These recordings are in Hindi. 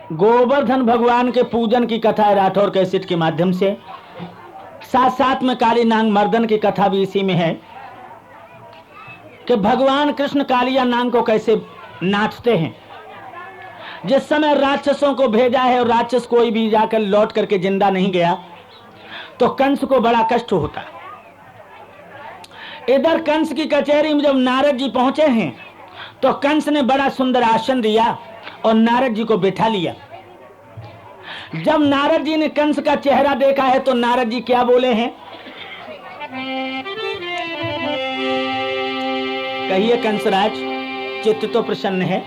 गोवर्धन भगवान के पूजन की कथा है राठौर कैसेट के माध्यम से। साथ साथ में काली नांग मर्दन की कथा भी इसी में है कि भगवान कृष्ण कालिया नांग को कैसे नाचते हैं। जिस समय राक्षसों को भेजा है और राक्षस कोई भी जाकर लौट करके जिंदा नहीं गया तो कंस को बड़ा कष्ट होता। इधर कंस की कचहरी में जब नारद जी पहुंचे हैं तो कंस ने बड़ा सुंदर आसन दिया और नारद जी को बिठा लिया। जब नारद जी ने कंस का चेहरा देखा है तो नारद जी क्या बोले हैं, कहिए कंसराज, चित्त तो प्रसन्न है।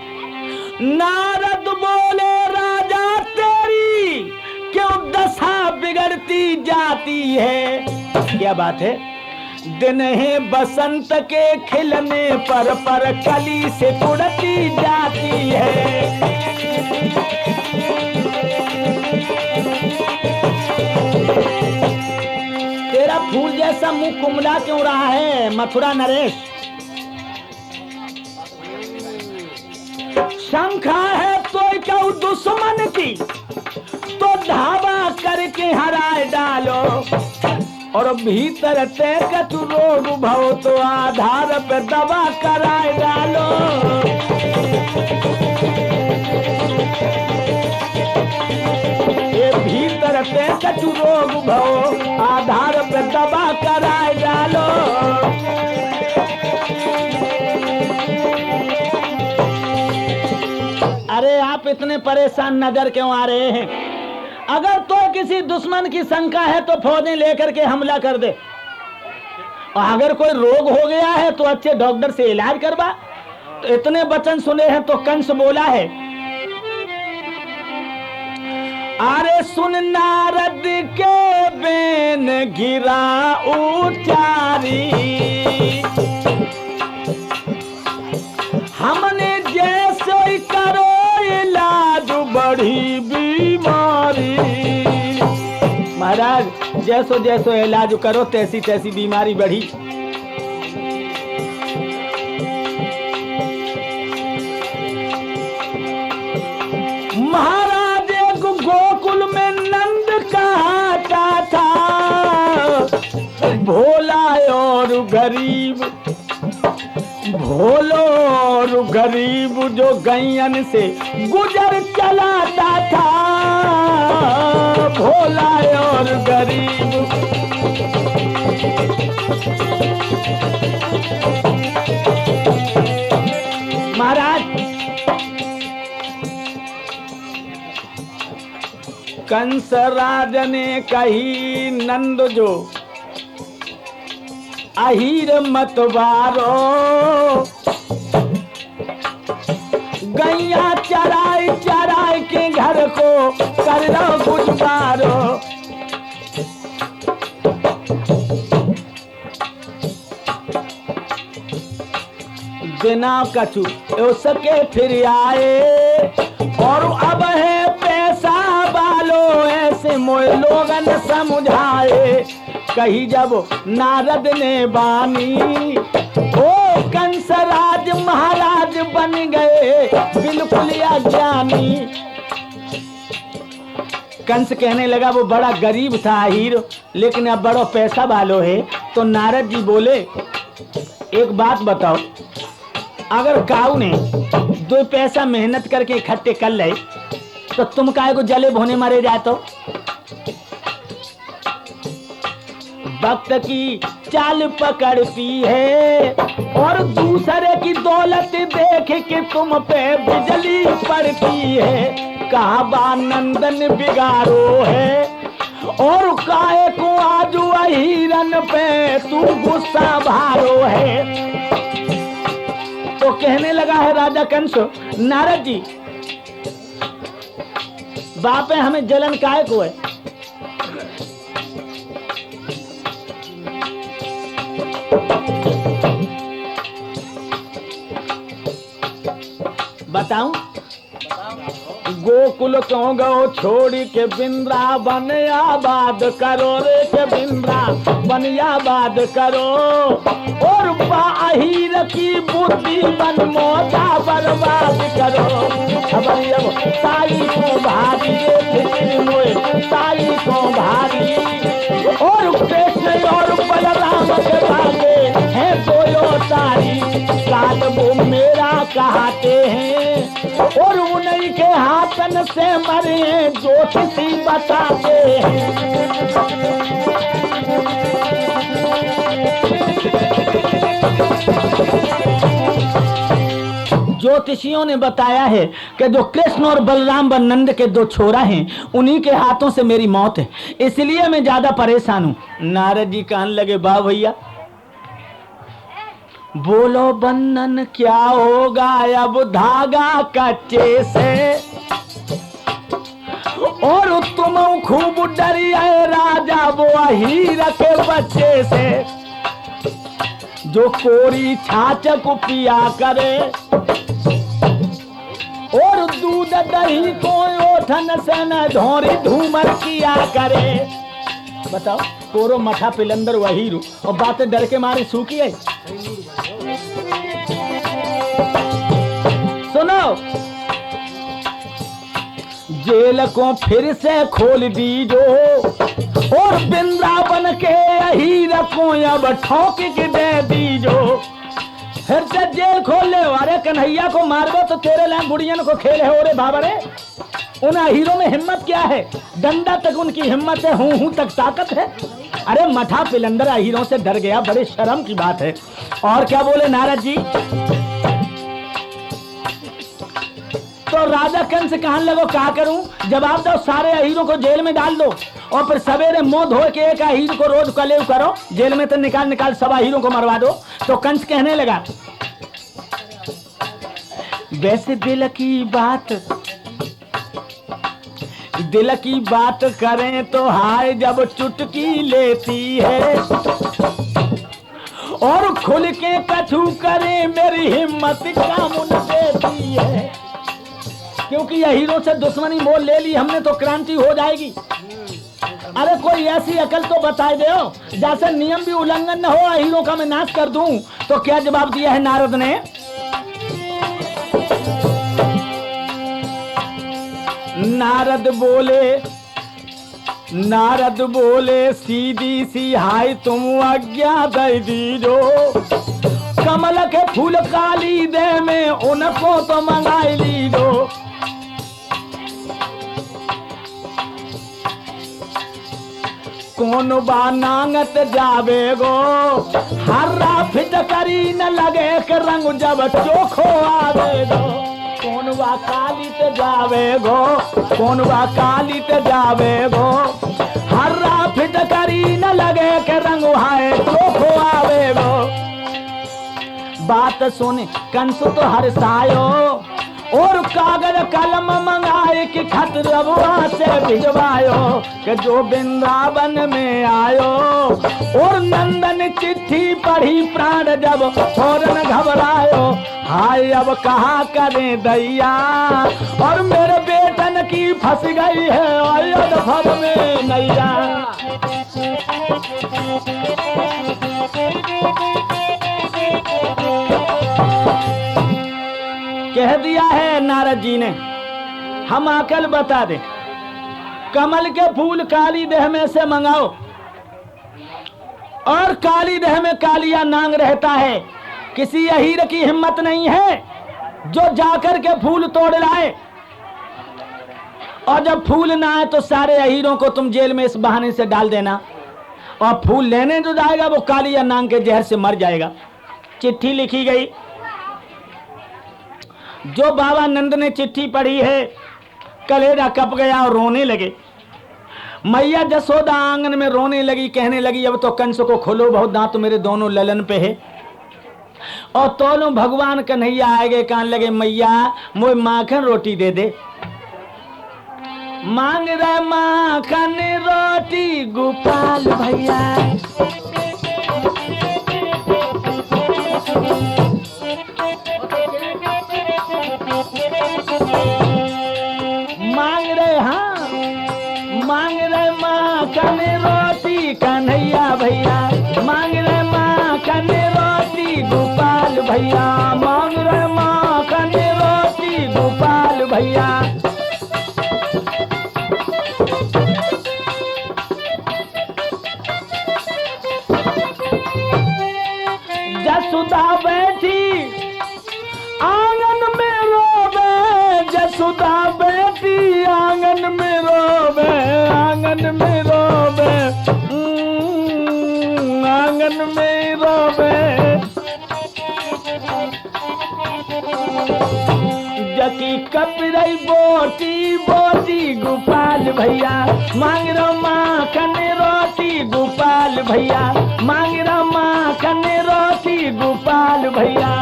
नारद बोले राजा तेरी क्यों दशा बिगड़ती जाती है। क्या बात है, दिन है बसंत के खिलने पर कली से उड़ती जाती है। तेरा फूल जैसा मुंह कुमला क्यों रहा है मथुरा नरेश। शंखा है तो क्यों दुश्मन की तो धावा करके हराए डालो और भीतर तैक तू रोग भव तो आधार पे दवा कराए डालो। ये भीतर तैक तू रोग भव आधार पे दवा कराए डालो। अरे आप इतने परेशान नजर क्यों आ रहे हैं। अगर तो किसी दुश्मन की शंका है तो फौजें लेकर के हमला कर दे, और अगर कोई रोग हो गया है तो अच्छे डॉक्टर से इलाज करवा। तो इतने वचन सुने हैं तो कंस बोला है, अरे सुन नारद के बेन गिरा उचारी, हमने जैसे करो इलाज बड़ी बीमारी। महाराज जैसो जैसो इलाज करो तैसी तैसी बीमारी बढ़ी। महाराज एक गोकुल में नंद कहता था, भोला और गरीब, भोलो और गरीब जो गैयन से गुजर चलाता था। भोला और गरीब महाराज कंस राज ने कही नंद जो अहीर मतवारो, गैया चराई चराई के घर को कर लो गुजारो। बिना कछु उसके फिर आए और अब है पैसा वालो ऐसे मोए लोगन समझाए। कही जब नारद ने बानी ओ कंसराज महाराज बन गए बिल्कुल अज्ञानी। कंस कहने लगा वो बड़ा गरीब था हीरो, लेकिन अब बड़ा पैसा वालो है। तो नारद जी बोले एक बात बताओ, अगर काऊ ने 2 पैसा मेहनत करके इकट्ठे कर ले तो तुम काहे को जले भोने मारे जाते हो। वक्त की चाल पकड़ती है और दूसरे की दौलत देख के तुम पे बिजली पड़ती है। कहा बा नंदन बिगाड़ो है और काहे को आजू हिरन पे तू गुस्सा भारो है। तो कहने लगा है राजा कंस, नारद जी बापे हमें जलन काहे को है। बताऊं, गोकुल क्यों गो छोड़ी के वृंदावन आबाद करो रे के वृंदावन आबाद करो। और बाहिर की बुद्धि मन मोटा बर्बाद करो। खबर अब ताई को भारी फिक्र मोए ताई को भारी। और कृष्ण और बलराम के भागे हैं दोयो तारी। काल वो मेरा कहते हैं और उन्हीं के हाथन से मरे हैं ज्योतिषी बताते हैं। ज्योतिषियों ने बताया है कि जो कृष्ण और बलराम व नंद के दो छोरा हैं उन्हीं के हाथों से मेरी मौत है, इसलिए मैं ज्यादा परेशान हूं। नारद जी कहने लगे वाह भैया, बोलो बंधन क्या होगा अब धागा कच्चे से। और तुम खूब डरिए राजा वो हीरा के बच्चे से, जो कोरी छाछ को पिया करे और दूध दही को ओठन से न धोरी धूमर किया करे। बताओ कोरो मठा पिलंदर वही रू और बातें डर के मारे सूखी है। सुनो, जेल को फिर से खोल दीजो और वृंदावन के हीरा को अब ठोक के दे दीजो। फिर से जेल खोल ले। अरे कन्हैया को मारबो तो तेरे लाइन गुड़ियन को खेल है। ओरे बाबा रे, उन हीरो में हिम्मत क्या है? डंडा तक उनकी हिम्मत है, हूं तक ताकत है। अरे मठा पिलंदर हीरो से डर गया, बड़े शर्म की बात है। और क्या बोले नारद जी? तो राजा कंस कहने लगो क्या करूं? जवाब दो, सारे हीरो को जेल में डाल दो और फिर सवेरे मुंह धो के एक हीरो को रोज कलेव करो, जेल में तो निकाल सब हीरो को मरवा दो। तो कंस कहने लगा वैसे दिल की बात करें तो हाय जब चुटकी लेती है और खुल के कछु करे मेरी हिम्मत काम न देती है। क्योंकि यह हीरो से दुश्मनी मोल ले ली हमने तो क्रांति हो जाएगी। अरे कोई ऐसी अकल तो बता दो जैसे नियम भी उल्लंघन न हो, हीरो का मैं नाश कर दूं। तो क्या जवाब दिया है नारद ने? नारद बोले सीधी सी हाय तुम आज्ञा दे दीजो। कमल के फूल काली दे में उनको तो मंगाई लीजो। कौन बा नांगत जावे गो हर्रा फिट करी न लगे के रंग जब चोखो आवे गो। कौन बा काली ते जावे गो, कौन बा काली ते जावे गो हर्रा फिट करी न लगे के रंग हाय चोखो आवे गो। बात सुने कंस तो हर्षायो और कागज कलम मंगाए कि खत रबुआ से भिजवायो कि जो वृंदावन में आयो। और नंदन चिट्ठी पढ़ी प्राण जब फौरन घबरायो। हाय अब कहाँ करें दैया और मेरे बेटन की फंस गई है अयोध्या में नैया। कह दिया है नारद जी ने, हम अकल बता दे। कमल के फूल काली देह में से मंगाओ और काली देह में कालिया नांग रहता है। किसी हीर की हिम्मत नहीं है जो जाकर के फूल तोड़ लाए। और जब फूल ना आए तो सारे हीरों को तुम जेल में इस बहाने से डाल देना और फूल लेने जो जाएगा वो कालिया नांग के जहर से मर जाएगा। चिट्ठी लिखी गई। जो बाबा नंद ने चिट्ठी पढ़ी है कलेजा कप गया और रोने लगे। मैया जसोदा आंगन में रोने लगी, कहने लगी अब तो कंस को खोलो, बहुत दांत मेरे दोनों ललन पे है। और तोलो भगवान कन्हैया आगे कहने लगे मैया मोए माखन रोटी दे दे। मांग रहे माखन रोटी गोपाल भैया। मांग रहे माखन रोटी कन्हैया भैया, मांग रहे माखन रोटी। भैया, मांग रहे माखन रोटी गोपाल भैया। जसुदा बैठी आंगन में रोवे, जसुदा बैठी आंगन में रोवे, आंगन में रोवे, आंगन में रोवे। जकी कपड़ई बोटी बोटी गोपाल भैया, मांग रो माखन रोटी गोपाल भैया, मांग रो माखन रोटी गोपाल भैया।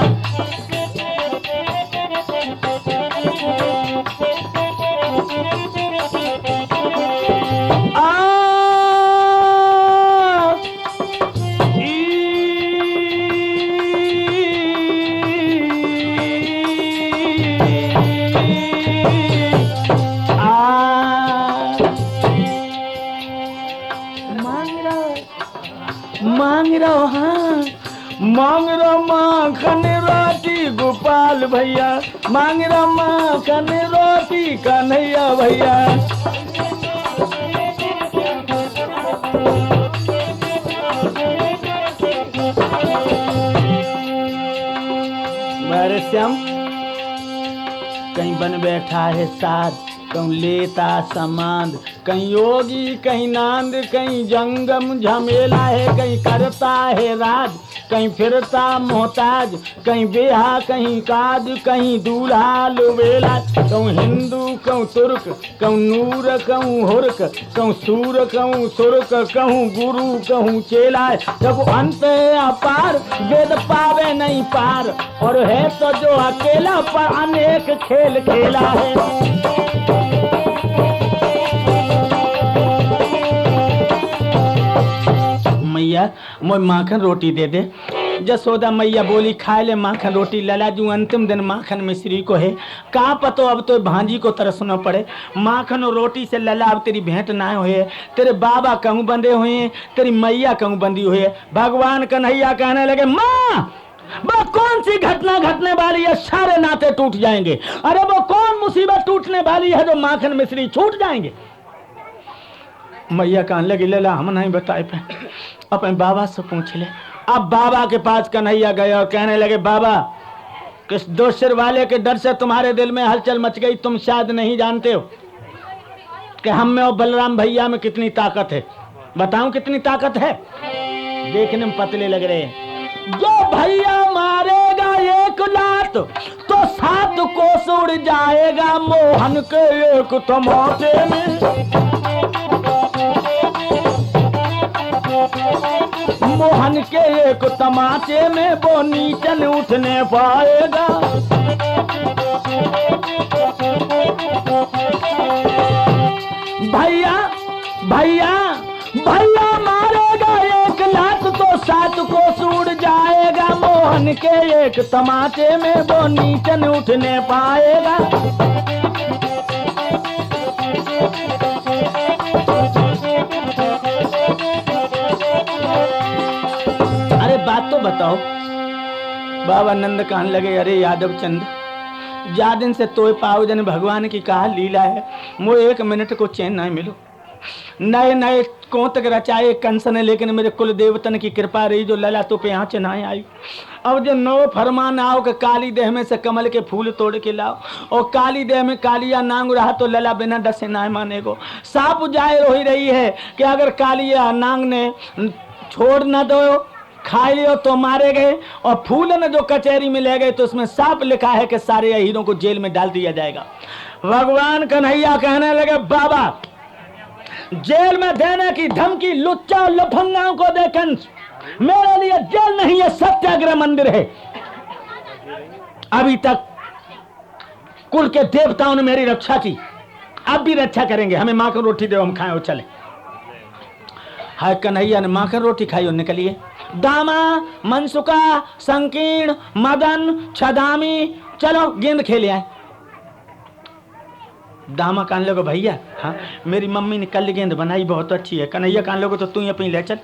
मांग रहो, हाँ मांग रहो माखन रोटी गोपाल भैया, मांग रहो माखन रोटी कन्हैया भैया। मेरे श्याम कहीं बन बैठा है साध, कहीं लेता समाध, कहीं योगी कहीं नांद, कहीं जंगम झमेला है, कहीं करता है राज, कहीं फिरता मोहताज, कहीं बेहा कहीं काज, कहीं दूल्हा लुबेला। कहूँ हिंदू कहूँ तुर्क, कहूँ नूर कहूँ हुर्क, कहूँ सूर कहूँ सुर्क, कहूँ गुरु कहूँ चेला। जब अंत अपार वेद पावे नहीं पार, और है तो जो अकेला पर अनेक खेल खेला है। मैया मोय माखन रोटी दे दे। जसोदा मैया बोली खाए ले माखन रोटी। लला जू अंतिम दिन माखन मिश्री को है, कहा पतो अब तो भांजी को तरसना पड़े। माखन और रोटी से लला अब तेरी भेंट ना हुए, तेरे बाबा कहूँ बंधे हुए हैं, तेरी मैया कहूँ बंधी हुई है। भगवान कन्हैया कहने लगे माँ वो कौन सी घटना घटने वाली है, सारे नाते टूट जाएंगे। अरे वो कौन मुसीबत टूटने वाली है जो माखन मिश्री छूट जाएंगे। मैया कहने लगी लला हम नहीं बताए पे, अपने बाबा से पूछ ले। अब बाबा के पास कन्हैया गए और कहने लगे बाबा किस दो सिर वाले के डर से तुम्हारे दिल में हलचल मच गई। तुम शायद नहीं जानते हो कि हम में और बलराम भैया में कितनी ताकत है। बताऊं कितनी ताकत है? देखने में पतले लग रहे हैं। जो भैया मारेगा एक लात तो 7 कोस उड़ जाएगा मोहन के एक तमाचे में। मोहन के एक तमाचे में वो नीचन उठने पाएगा। भैया भैया भैया मारेगा एक लात तो 7 कोस उड़ जाएगा। मोहन के एक तमाचे में वो नीचन उठने पाएगा। बात तो बताओ। बाबा नंद कहने लगे अरे यादव चंद जा दिन से तोय पाओ जन भगवान की कहा लीला है, मुझे 1 मिनट को चैन नहीं मिलो। नए नए कौतक रचाए कंस ने, लेकिन मेरे कुल देवतन की कृपा रही जो लला तो पे यहाँ चनाए आई। अब जो नो फरमान आओ कि काली देह में से कमल के फूल तोड़ के लाओ, और काली देह में कालिया नांग रहा तो लला बिना डसे ना माने को। साफ जाहिर हो ही रही है कि अगर कालिया नांग ने छोड़ न दो खा लियो तो मारे गए, और फूल ने जो कचहरी में ले गए तो उसमें साफ लिखा है कि सारे हीरों को जेल में डाल दिया जाएगा। भगवान कन्हैया कहने लगे बाबा जेल में देने की धमकी लुच्चा और लफंगाओं को देकर मेरे लिए जेल नहीं है, सत्याग्रह मंदिर है। अभी तक कुल के देवताओं ने मेरी रक्षा की, अब भी रक्षा करेंगे। हमें माखन रोटी दो हम खाएं और चले। हाय कन्हैया ने माखन रोटी खाई और निकलिए। दामा मनसुका संकीर्ण मदन छदामी चलो गेंद खेले आए। दामा कान लोगो भैया हाँ मेरी मम्मी ने कल गेंद बनाई बहुत अच्छी है। कन्हैया कान लोगो तो तू ही अपनी ले चल।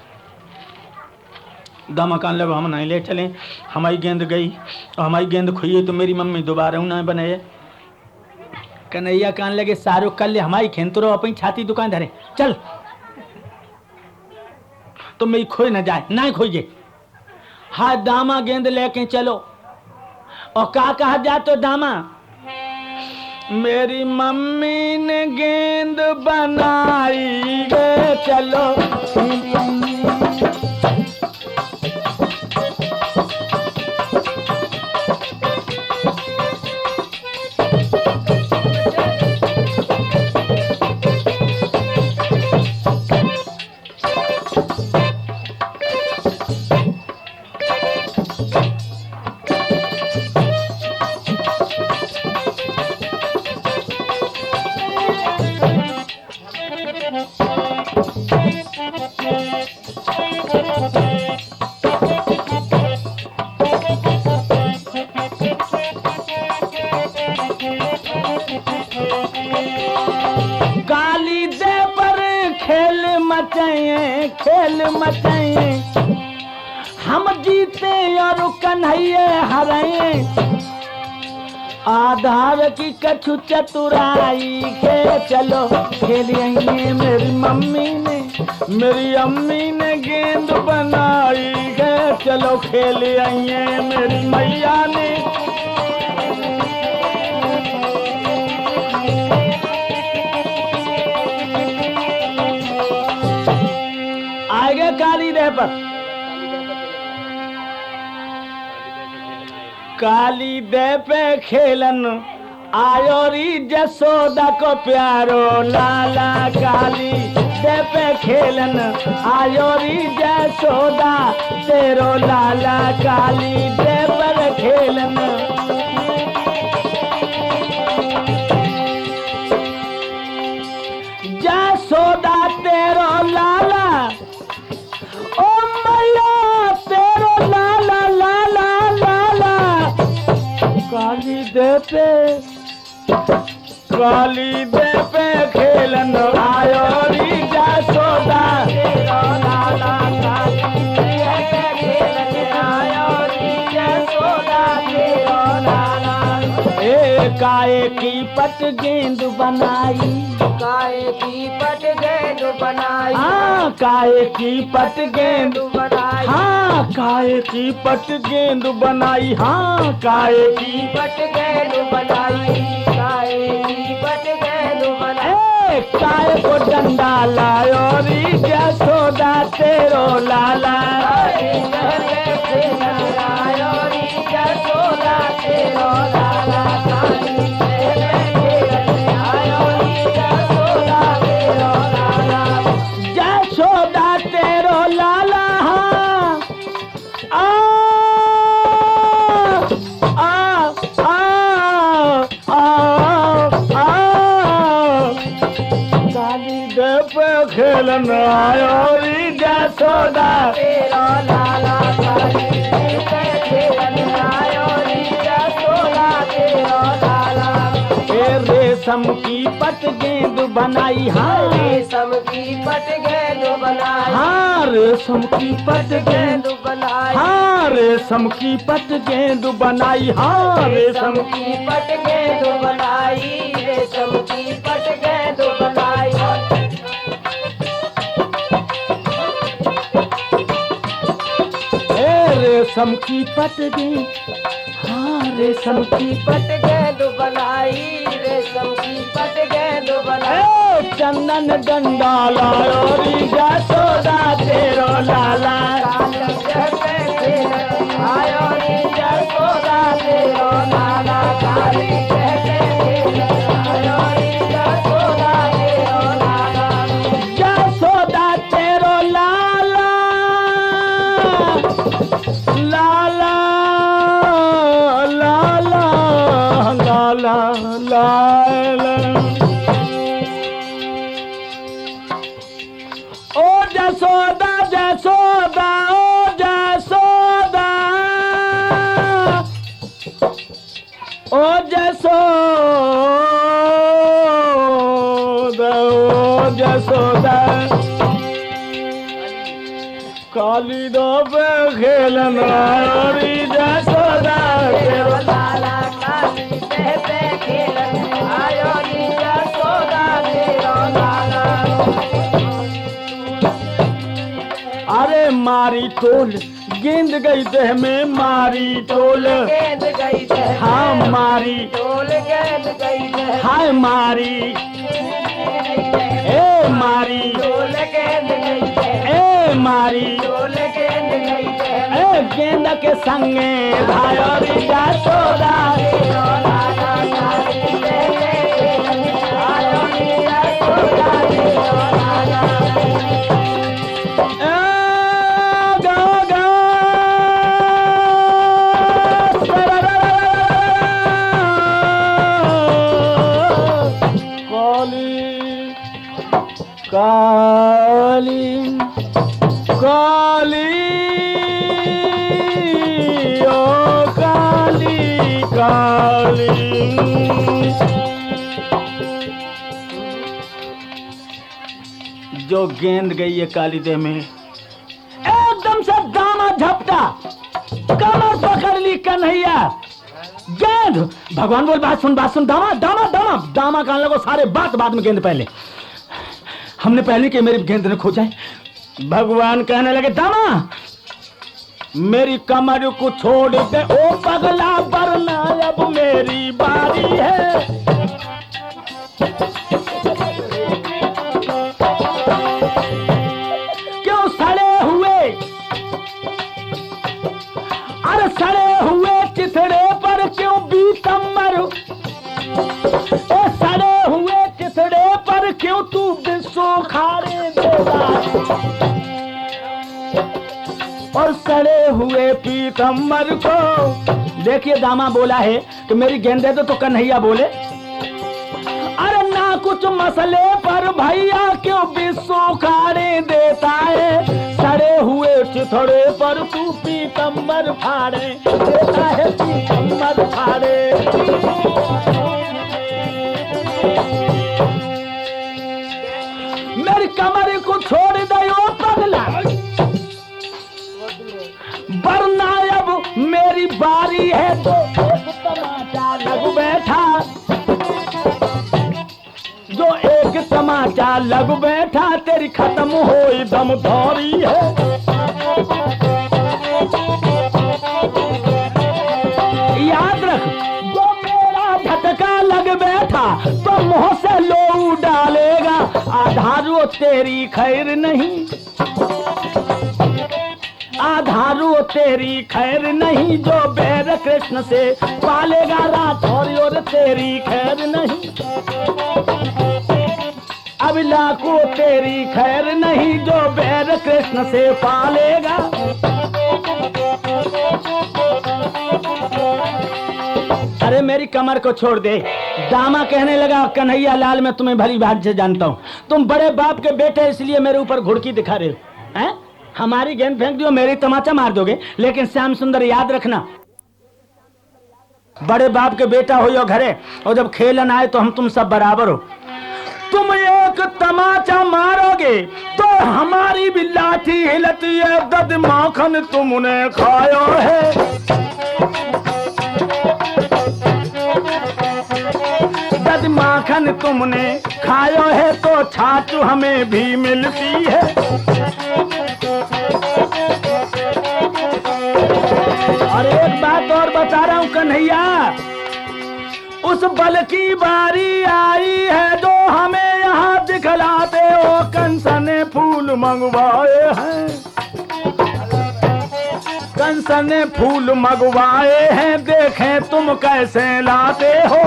दामा कान लगा हम नहीं ले चले, हमारी गेंद गई और हमारी गेंद खुई तो मेरी मम्मी दोबारा ना बने। कन्हैया कान लगे शाहरुख कर ले हमारी खेतरो अपनी छाती दुकान धरे चल तो मेरी खोई ना जाए ना खोइए। हाँ दामा गेंद लेके चलो और का कहा जा तो दामा मेरी मम्मी ने गेंद बनाई गे चलो। काली दे पर खेल मचाए हम जीते और कन्हैया हराए। आधार की कछु चतुराई के चलो खेलिए मेरी मम्मी ने मेरी अम्मी ने गेंद बनाई के चलो खेलिए मेरी मैया ने। आगे काली दे पर काली दे पे खेलन आयो री जसोदा को प्यारो लाला। काली दे पे खेलन आयो री जसोदा तेरो लाला। काली दे पर खेलन जसोदा तेरो लाला ओ मैया तेरो लाला लाला लाला। काली दे पे खेलन आयो री जसोदा तेरो लाला। काली दे पे खेलन आयो री जसोदा तेरो लाला। ए काए की पट गेंद बनाई काय की पट गेंद बनाई। हाँ काय की पट गेंद बनाई। हाँ काय की पट गेंद बनाई। हाँ काय की पट गेंद बनाई। काय की पट गेंद बनाई। काय को डंडा लायो री जसोदा तेरो लाला। आयो री जसोदा तेरो लाला। जसोदा तेरो लाला। आ आ आ आ आ काली दे पे खेलन आयो री जसोदा तेरो लाला। काली दे पे खेलन आयो री जसोदा तेरो लाला। रेशम की पट गेंद बनाई। हाँ रेशम की पट गेंद बनाई। हाँ रेशम की पट गेंद बनाई। हाँ रेशम की पट गेंद बनाई। हाँ रेशम की पट गेंद बनाई। रेशम की पट गेंद बनाई। रेशम की पट गेंद हाँ रेशम की पट गेंद बनाई। रेशम की पट गेंद बनाई। चंदन डंडा लायो री जसोदा तेरो लाला। आयो री जसोदा तेरो लाला। काली आयो री जसोदा तेरो लाला। जसोदा तेरो लाला लाला लाला लाला लाला। ओ जसोदा जसोदा ओ जसोदा ओ जसोदा ओ जसोदा। काली दो पे खेलन आयोरी जसोदा तेरो लाला काली दे पे खेलन आयो नी यशोदा तेरो लाला अरे मारी टोल गेंद गई देह में मारी टोल गेंद गई दे हाँ मारी टोल गेंद गई दे हाय मारी ए मारी टोल गेंद गई दे ए मारी टोल गेंद गई दे ए गेंद के संगे भायोरी जसोदा तेरो लाला काली दे पे खेलन आयो नी यशोदा तेरो लाला काली काली ओ काली काली जो गेंद गई है काली देह में एकदम से दामा झपटा कमर पकड़ ली कन्हैया गेंद भगवान बोल बात सुन दामा दामा दामा दामा कहने लगो सारे बात बाद में गेंद पहले हमने पहले कि मेरी गेंद न खो जाए भगवान कहने लगे दामा मेरी कमर को छोड़ दे ओ पगला वरना अब मेरी बारी है क्यों सड़े हुए अरे सड़े हुए चिथड़े पर क्यों बीतम मरू सड़े हुए चिथड़े पर क्यों तू विश्व खाने देगा और सड़े हुए पीतम्बर को देखिए दामा बोला है कि मेरी गेंद दे तो कन्हैया बोले अरे ना कुछ मसले पर भैया क्यों विश्व खाने देता है सड़े हुए चिथड़े पर तू पीतम्बर फाड़े देता है पीतम्बर फाड़े मेरी कमर को छोड़ दो पगला वरना अब मेरी बारी है तो एक तमाचा लग बैठा जो एक तमाचा लग बैठा तेरी खत्म हो दम धौरी है याद रख जो मेरा झटका लग बैठा तो मुंह से लो डालेगा आधारो तेरी खैर नहीं आधारो तेरी खैर नहीं जो बैर कृष्ण से पालेगा राठौर और तेरी खैर नहीं अबिला को तेरी खैर नहीं जो बैर कृष्ण से पालेगा अरे मेरी कमर को छोड़ दे दामा कहने लगा कन्हैया लाल मैं तुम्हें भली भांति से जानता हूँ तुम बड़े बाप के बेटे इसलिए मेरे ऊपर घुड़की दिखा रहे हो हैं हमारी गेंद फेंक दियो मेरी तमाचा मार दोगे लेकिन श्याम सुंदर याद रखना बड़े बाप के बेटा हो या घरे और जब खेलन आए तो हम तुम सब बराबर हो तुम एक तमाचा मारोगे तो हमारी भी लाठी हिलती है दद माखन तुमने खायो है दद माखन तुमने खायो है तो छाछ हमें भी मिलती है और एक बात और बता रहा हूं कन्हैया उस बल की बारी आई है जो हमें यहाँ दिखलाते हो कंस ने फूल मंगवाए हैं कंस ने फूल मंगवाए हैं देखें तुम कैसे लाते हो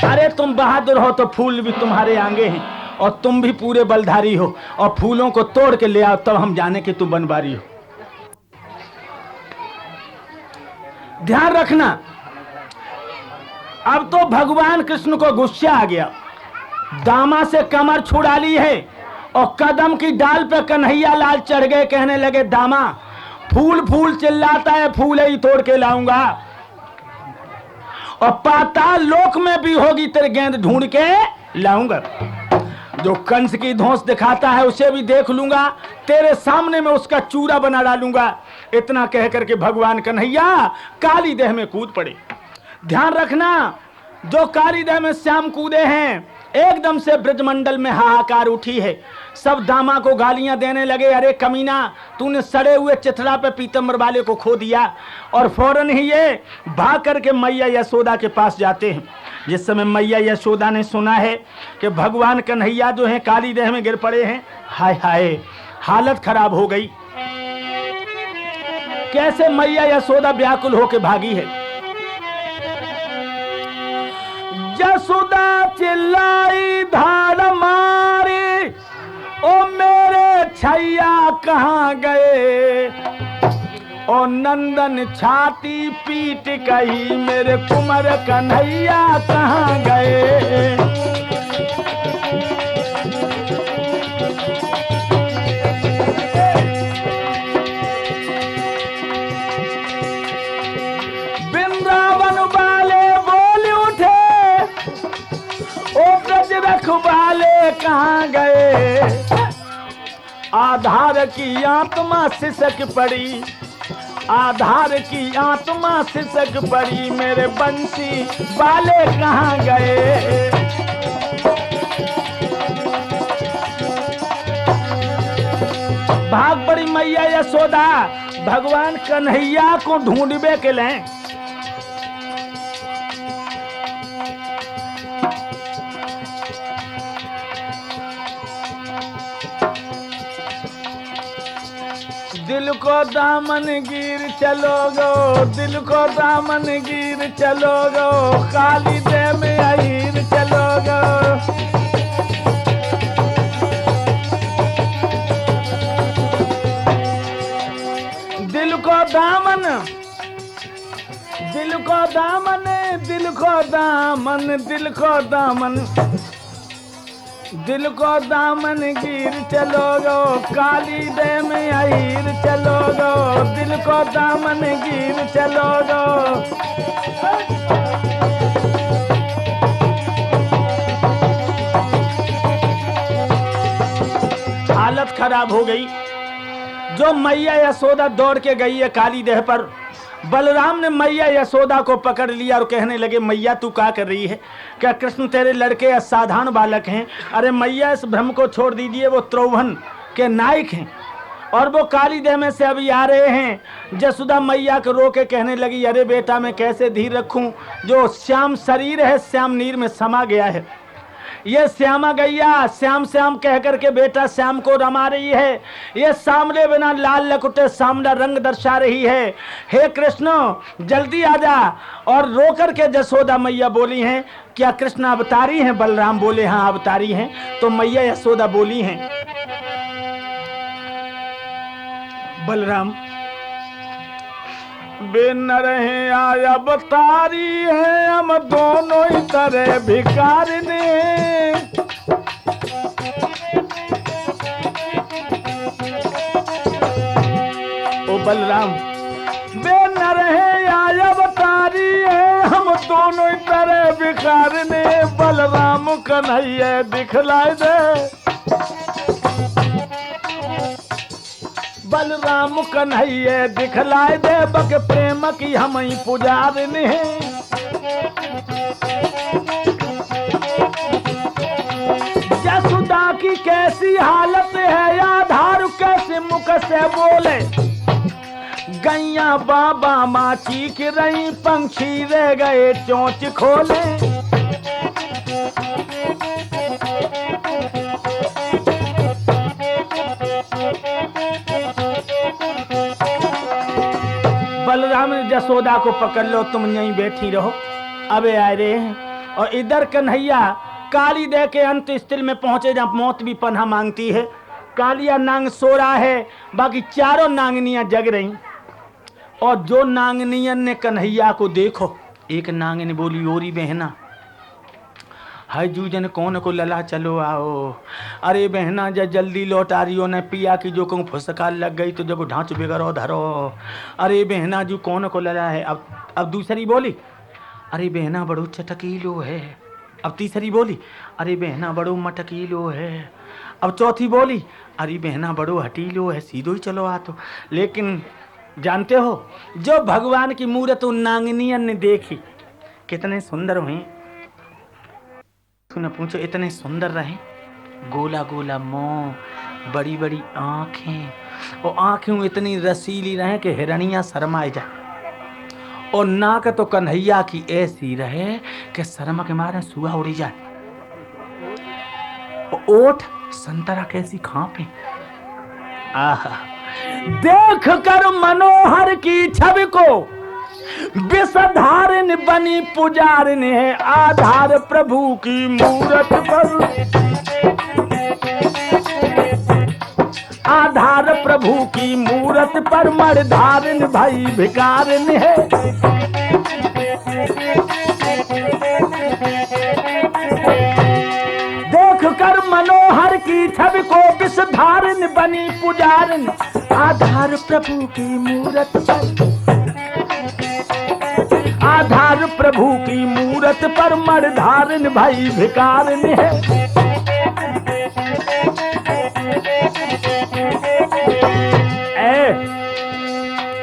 अरे तुम बहादुर हो तो फूल भी तुम्हारे आगे हैं और तुम भी पूरे बलधारी हो और फूलों को तोड़ के ले आओ तब हम जाने कि तू बनवारी हो ध्यान रखना अब तो भगवान कृष्ण को गुस्सा आ गया दामा से कमर छुड़ा ली है और कदम की डाल पे कन्हैया लाल चढ़ गए कहने लगे दामा फूल फूल चिल्लाता है फूल ही तोड़ के लाऊंगा और पाताल लोक में भी होगी तेरे गेंद ढूंढ के लाऊंगा। जो कंस की धौंस दिखाता है उसे भी देख लूंगा, तेरे सामने में उसका चूरा बना डालूंगा। इतना कह करके भगवान कन्हैया काली देह में कूद पड़े। ध्यान रखना, जो काली देह में श्याम कूदे हैं एकदम से ब्रजमंडल में हाहाकार उठी है। सब दामा को गालियां देने लगे, अरे कमीना तूने सड़े हुए चिथड़ा पे पीतम्बर वाले को खो दिया। और फौरन ही ये भाग करके मैया यशोदा के पास जाते हैं। जिस समय मैया यशोदा ने सुना है कि भगवान कन्हैया जो हैं काली देह में गिर पड़े हैं, हाय हाय हालत खराब हो गई। कैसे मैया यशोदा व्याकुल होके भागी है। यशोदा चिल्लाई धार मारी, ओ मेरे छैया कहाँ गए। ओ नंदन छाती पीट गई, मेरे कुंवर कन्हैया कहाँ गए। वृंदावन वाले बोल उठे, ओ ब्रज रखवाले कहाँ गए। आधार की आत्मा सिसक पड़ी, आधार की आत्मा सिसक पड़ी, मेरे बंसी वाले कहाँ गए। भाग पड़ी मैया यशोदा भगवान कन्हैया को ढूंढबे के लिए। दिल को दामन गिर चलो गो, दिल को दामन गिर चलो गो, काली देह में अहीर चलो गो। दिल को दामन, दिल को दामन, दिल को दामन, दिल को दामन, दिल को दामन गिर चलो गो, काली देह में अहीर चलो गो, दिल को दामन गिर चलो गो। हालत खराब हो गई। जो मैया यशोदा दौड़ के गई है काली देह पर, बलराम ने मैया यशोदा को पकड़ लिया और कहने लगे मैया तू क्या कर रही है। क्या कृष्ण तेरे लड़के असाधारण बालक हैं। अरे मैया इस भ्रम को छोड़ दीजिए, वो त्रोभन के नायक हैं और वो काली देह में से अभी आ रहे हैं। यशोदा मैया को रो के कहने लगी अरे बेटा मैं कैसे धीर रखूं, जो श्याम शरीर है श्याम नीर में समा गया है। ये श्यामा गैया श्याम श्याम कह करके बेटा श्याम को रमा रही है। ये सामने बिना लाल लकुटे सामना रंग दर्शा रही है। हे कृष्ण जल्दी आजा। और रो करके यशोदा मैया बोली हैं क्या कृष्ण अवतारी हैं। बलराम बोले हाँ अवतारी हैं। तो मैया यशोदा बोली हैं बलराम बे न रहे आया बतारी है, हम दोनों ही तरह भिकार ने। ओ बलराम बे न रहे आया बतारी है, हम दोनों ही तरह भिकार ने। बलराम कन्हैया दिखलाए दे, बलराम कन्हैया दिखलाए दे, बक प्रेम की हम ही पुजारनी है। यशोदा की कैसी हालत है, आधार कैसे मुख से बोले। गैया बाबा माँ चीख रही, पंछी रह गए चोंच खोले। बलराम यशोदा को पकड़ लो, तुम यहीं बैठी रहो, अबे आ रहे हैं। और इधर कन्हैया काली देह के अंत स्थल में पहुंचे जहां मौत भी पन्हा मांगती है। कालिया नांग सो रहा है, बाकी चारों नांगनियां जग रही। और जो नांगनियन ने कन्हैया को देखो, एक नांगनी बोली ओरी बहना हाय जूजन कौन को लला चलो आओ। अरे बहना जल्दी लौट आ रही हो, न पिया की जो कहूँ फुसका लग गई तो जब ढांच बिगड़ो धरो। अरे बहना जू कौन को लला है। अब दूसरी बोली अरे बहना बड़ो चटकीलो है। अब तीसरी बोली, अरे बहना बड़ो मटकीलो है। अब चौथी बोली, अरे बहना बड़ो हटीलो है। सीधो ही चलो आ तो। लेकिन जानते हो, जो भगवान की मूर्त उन नांगनियन ने देखी, कितने सुंदर हुए। तूने पूछो इतने सुंदर रहे, गोला गोला मुंह, बड़ी बड़ी आंखें, और आंखें इतनी रसीली रहे कि हिरणियां शर्माए जाए। और नाक तो कन्हैया की ऐसी रहे कि शर्म के मारे सुआ उड़ी जाए। और ओठ संतरा कैसी खांपे। आहा, देख कर मनोहर की छवि को विषधारिन बनी पुजारिन है। आधार प्रभु की मूरत पर, आधार प्रभु की मूरत पर मर्धारिन भाई भिकारिन है। देख कर मनोहर की छवि को विषधारिन बनी पुजारिन। आधार प्रभु की मूरत पर, आधार प्रभु की मूरत पर मर्धारिन भाई भिकारिन है।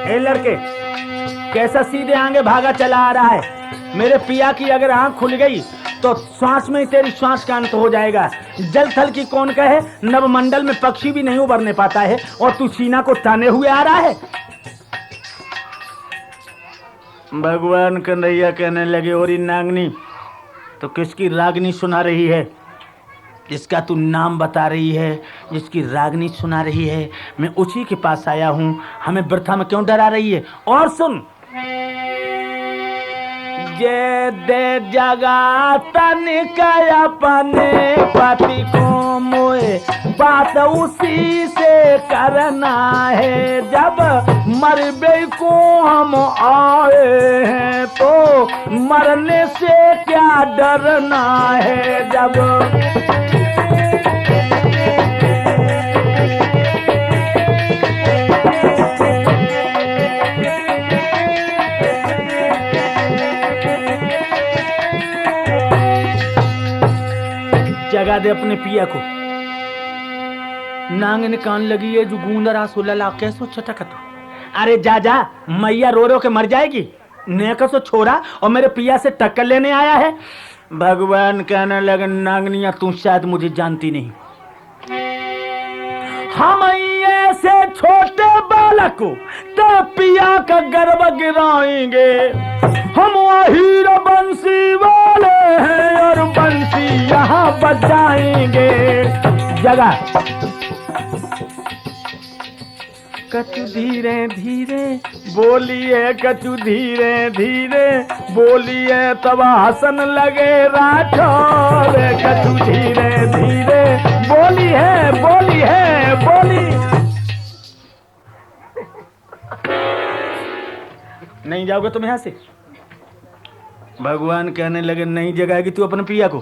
ए लड़के, कैसा सीधे आगे भागा चला आ रहा है। मेरे पिया की अगर आंख खुल गई तो श्वास में तेरी श्वास का अंत हो जाएगा। जल थल की कौन कहे, नवमंडल में पक्षी भी नहीं उबरने पाता है और तू सीना को ताने हुए आ रहा है। भगवान कन्हैया कहने लगे, और नागनी तो किसकी रागनी सुना रही है, जिसका तू नाम बता रही है, जिसकी रागनी सुना रही है, मैं उसी के पास आया हूं। हमें वृथा में क्यों डरा रही है। और सुन, जे दे जगा तनिका अपने पति को मोए, बात उसी से करना है। जब मरबे को हम आए हैं तो मरने से क्या डरना है। जब जगा दे अपने पिया को। नांगन कान लगी है जो गूंदरा सोलला कैसो छटक तो। अरे जा जा, मैया रो रो के मर जाएगी। नेकसो छोरा और मेरे पिया से टक्कर लेने आया है। भगवान कहने लगे, नांगनिया तू शायद मुझे जानती नहीं। हम ऐसे छोटे बालक को ते पिया का गर्भ गिराएंगे। हम हीर बंसी वाले हैं और बंसी यहाँ बजाएंगे। जगह कचू धीरे धीरे बोलिए, कचू धीरे धीरे बोलिए, तब हसन लगे राठौर। कचू धीरे धीरे बोली है, बोली है, बोली। नहीं जाओगे तुम यहां से। भगवान कहने लगे, नहीं जगाएगी तू अपने पिया को।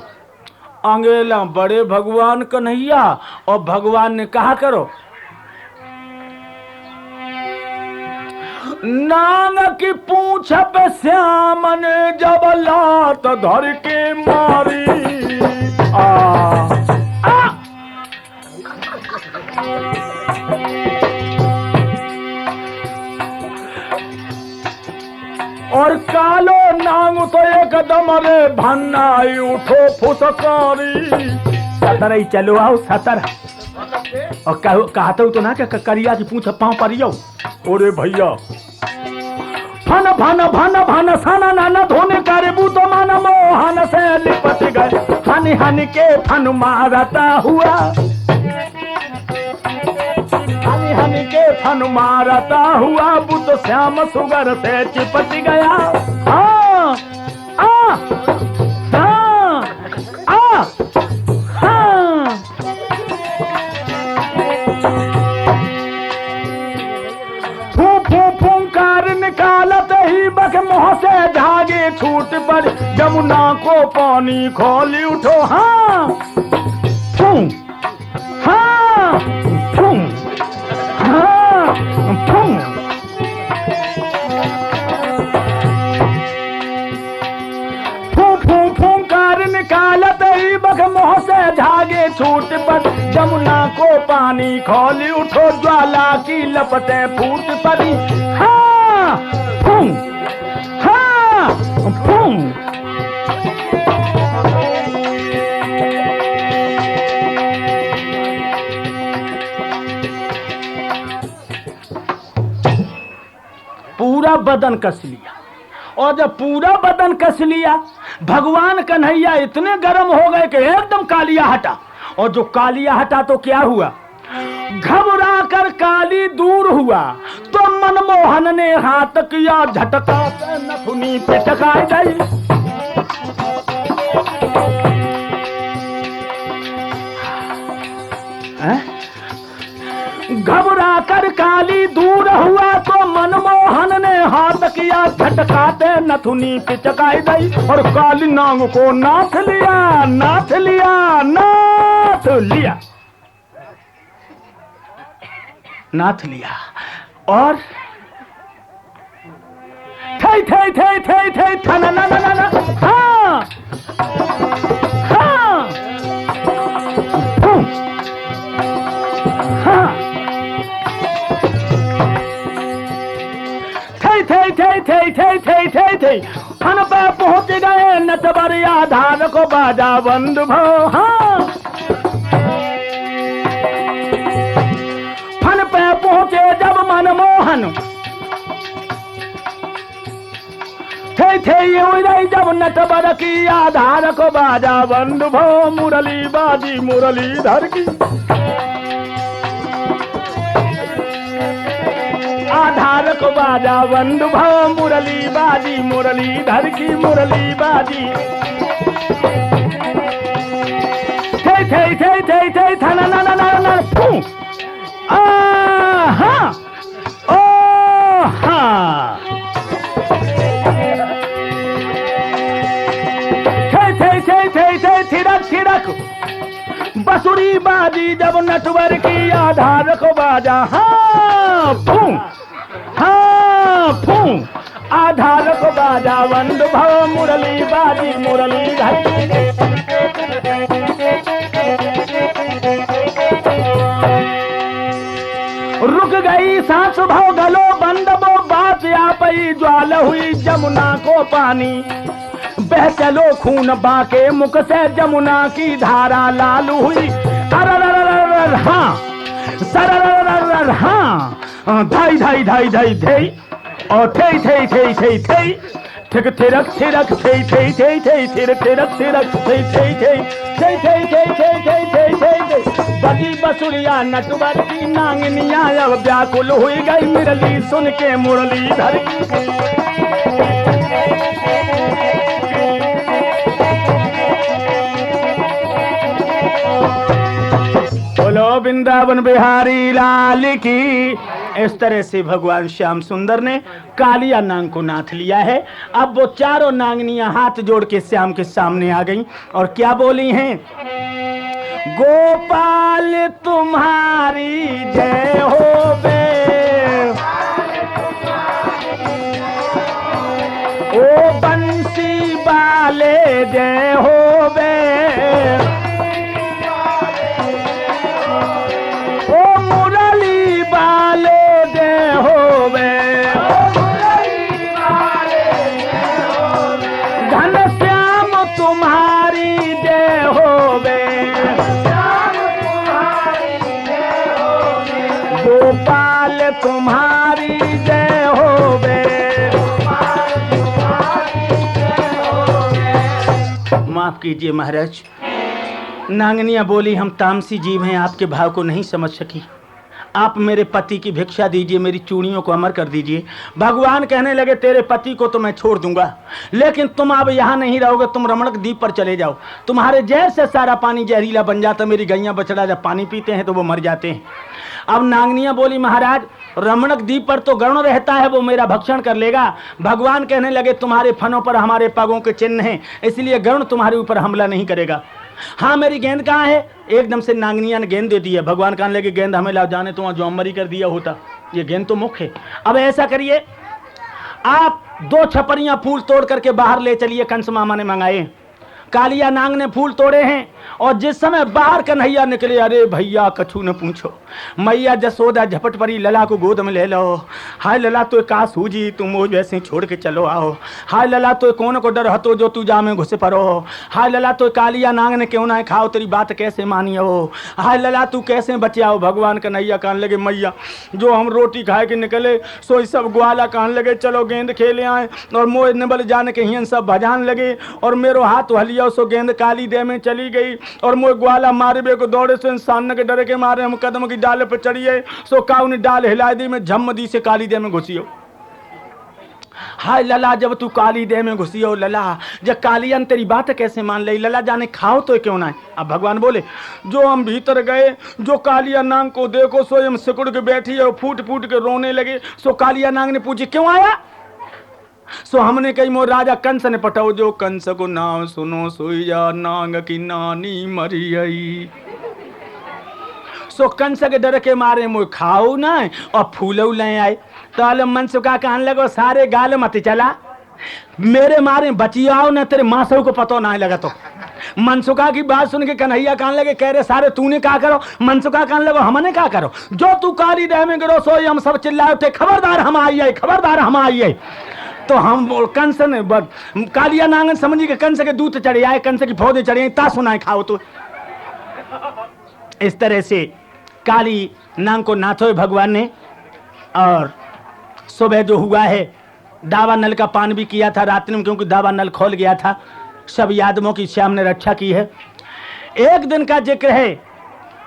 अंगेला बड़े भगवान कन्हैया, और भगवान ने कहा करो, नांग की पूंछ पे श्याम ने जब लात धर के मारी। और कालो नांग तो एकदम रे भन्नाई उठो फुसकारी। सतर ही चलो आओ सतर। और कहते हो तो ना कि करिया की पूछ पाँव परियो। ओरे भैया फन फन फन फन साना नाना धोने करे बूतो माना मोहन से लिपट गए। हनी हनी के फन मारता हुआ, हनी हनी के फन मारता हुआ, बुद्ध श्याम सुगर से चिपट गया। हाँ आ हाँ आ हाँ। फू फू फूंकार निकालत ही बख मुँह से झागे छूट पर, जमुना को पानी खोली उठो। हाँ फू हाँ फू हाँ फू। सूट पर जमुना को पानी खोली उठो ज्वाला की लपटें फूट पड़ी। हाँ फूं, हाँ फूं। पूरा बदन कस लिया, और जब पूरा बदन कस लिया भगवान कन्हैया इतने गर्म हो गए कि एकदम कालिया हटा। और जो कालिया हटा तो क्या हुआ, घबरा कर काली दूर हुआ तो मनमोहन ने हाथ किया झटका से नथुनी पे टकाई गई। घबरा कर काली दूर हुआ तो मनमोहन ने हाथ किया झटकाते नथुनी पिचकाई गई। और काली नांग को नाथ लिया, नाथ लिया, नाथ लिया, नाथ लिया। और थे थे थे थे थे था ना ना ना ना, हाँ हाँ हाँ थे फन पे पहुंच गए नटबरिया धार को बाजा बंद भो। हाँ फन पे पहुंचे जब मनमोहन थे जब नटबर की आधार को बाजा बंद भो। मुरली बाजी मुरलीधर की आधार को बाजा बंद भो। मुरली बाजी मुरलीधर की मुरली बाजी। थे था ना ना ना ना ना फूं। हाँ ओ हाँ थे थिरक थिरक बसुरी बाजी जब नटवर की आधार को बाजा। हाँ फूं, हाँ फूं। आधार को बाजा बंद भव। मुरली बाजी मुरलीधर। रुक गई सांस भव गलो बंद वो बात आ पई ज्वाल हुई जमुना को पानी। बह चलो खून बाके मुख से जमुना की धारा लाल हुई। अरररररर हाँ सरररररर हाँ धाई धाई धाई धाई धाई और थे थे थे थे थे थिक थिरक थिरक थे थे थे थे थिरक थिरक थिरक थे थे थे थे थे थे थे थे थे थे बजी बसुरिया नटवर की नांगनिया अब व्याकुल हुई गई मुरली सुन के मुरलीधर की। बोलो वृंदावन बिहारी लाल की। इस तरह से भगवान श्याम सुंदर ने कालिया नांग को नाथ लिया है। अब वो चारों नांगनियां हाथ जोड़ के श्याम के सामने आ गईं और क्या बोली हैं, गोपाल तुम्हारी जय हो बे, ओ बंसी वाले जय हो बे, गोपाल तुम्हारी जय होवे। माफ कीजिए महाराज, नांगनिया बोली हम तामसी जीव हैं, आपके भाव को नहीं समझ सकी। आप मेरे पति की भिक्षा दीजिए, मेरी चूड़ियों को अमर कर दीजिए। भगवान कहने लगे तेरे पति को तो मैं छोड़ दूंगा, लेकिन तुम अब यहाँ नहीं रहोगे, तुम रमणक द्वीप पर चले जाओ। तुम्हारे जहर से सारा पानी जहरीला बन जाता, मेरी गैया बछड़ा जब पानी पीते हैं तो वो मर जाते हैं। अब नांगनिया बोली महाराज रमणक द्वीप पर तो गरुण रहता है, वो मेरा भक्षण कर लेगा। भगवान कहने लगे तुम्हारे फनों पर हमारे पगों के चिन्ह हैं, इसलिए गरुण तुम्हारे ऊपर हमला नहीं करेगा। हाँ मेरी गेंद कहाँ है? एकदम से नांगनिया ने गेंद दे दी है। भगवान कहने लगे गेंद हमें ला, जाने तो वहाँ जोमरी कर दिया होता, ये गेंद तो मुख्य है। अब ऐसा करिए, आप 2 छपरियां फूल तोड़ करके बाहर ले चलिए, कंस मामा ने मंगाए। कालिया नांग ने फूल तोड़े हैं। और जिस समय बाहर कन्हैया निकले, अरे भैया कछु न पूछो, मैया जसोदा झपट पड़ी, लला को गोद में ले लो। हाय लला तो का सूजी, तुम वो वैसे छोड़ के चलो आओ। हाय लला तो कौन को डर हतो जो तू जा में घुस पड़ो। हाय लला तो कालिया नांग ने क्यों ना खाओ, तेरी बात कैसे मानियो। हाय लला तू कैसे बचे आओ। भगवान कन्हैया कहने लगे, मैया जो हम रोटी खाए के निकले सो सब ग्वाला कहने लगे चलो गेंद खेले आए। और मोह निबल जान के हियन सब भजान लगे। और मेरो हाथ हलिया सो गेंद काली दे में चली गई। और मोह ग्वाला मारबे को दौड़े से इंसान के डरे के मारे हम कदम की डाल पे चढ़िए सो काऊ ने डाल हिला दी में झम दी से काली दे में घुसियो। हाय लला जब तू काली दे में घुसियो, लला जब कालियन तेरी बात कैसे मान ली, लला जाने खाओ तो क्यों ना है। अब भगवान बोले, जो हम भीतर गए, जो कालिया नांग को देखो सो हम सिकुड़ के बैठी है और फूट फूट के रोने लगे। सो कालिया नांग ने पूछी क्यों आया। सो हमने कही मोर राजा कंस ने पटाओ, जो कंस को नाम सुनो सोया नांग की नानी मरी आई। सो कंस के डर के मारे मोर खाओ ना और फूलो ले आए। तो मनसुखा कहने लगो सारे गाल मत चला, मेरे मारे बचियाओ न तेरे मासों को पतो ना लगा। तो मनसुखा की बात सुन के कन्हैया कहने लगे, कह रहे सारे तूने क्या करो। मनसुखा कहने लगो हमने क्या करो, जो तू काली दह में गिरो सो हम सब चिल्लाए उठे खबरदार हम आइए, खबरदार हम आइए। तो हम कंस ने कालिया नांगन समझी के कंस के दूत चढ़े आए, कंस की फौजें चढ़ी ता सुनाए खाओ। तो इस तरह से काली नांग को नाथो भगवान ने। और सुबह जो हुआ है, दावा नल का पान भी किया था रात्रि में, क्योंकि दावा नल खोल गया था। सब यादवों की श्याम ने रक्षा की है। एक दिन का जिक्र है,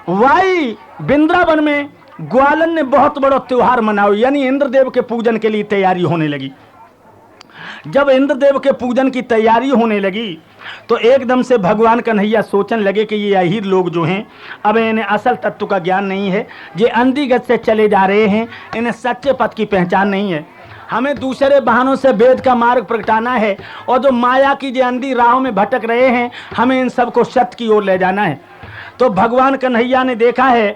वाई वृंदावन में ग्वालन ने बहुत बड़ा त्योहार मनाओ, यानी इंद्रदेव के पूजन के लिए तैयारी होने लगी। जब इंद्रदेव के पूजन की तैयारी होने लगी तो एकदम से भगवान कन्हैया सोचने लगे कि ये अहीर लोग जो हैं, अब इन्हें असल तत्व का ज्ञान नहीं है, ये अंधीगत से चले जा रहे हैं, इन्हें सच्चे पथ की पहचान नहीं है। हमें दूसरे बहानों से वेद का मार्ग प्रगटाना है, और जो माया की जो अंधी राहों में भटक रहे हैं, हमें इन सबको सत्य की ओर ले जाना है। तो भगवान कन्हैया ने देखा है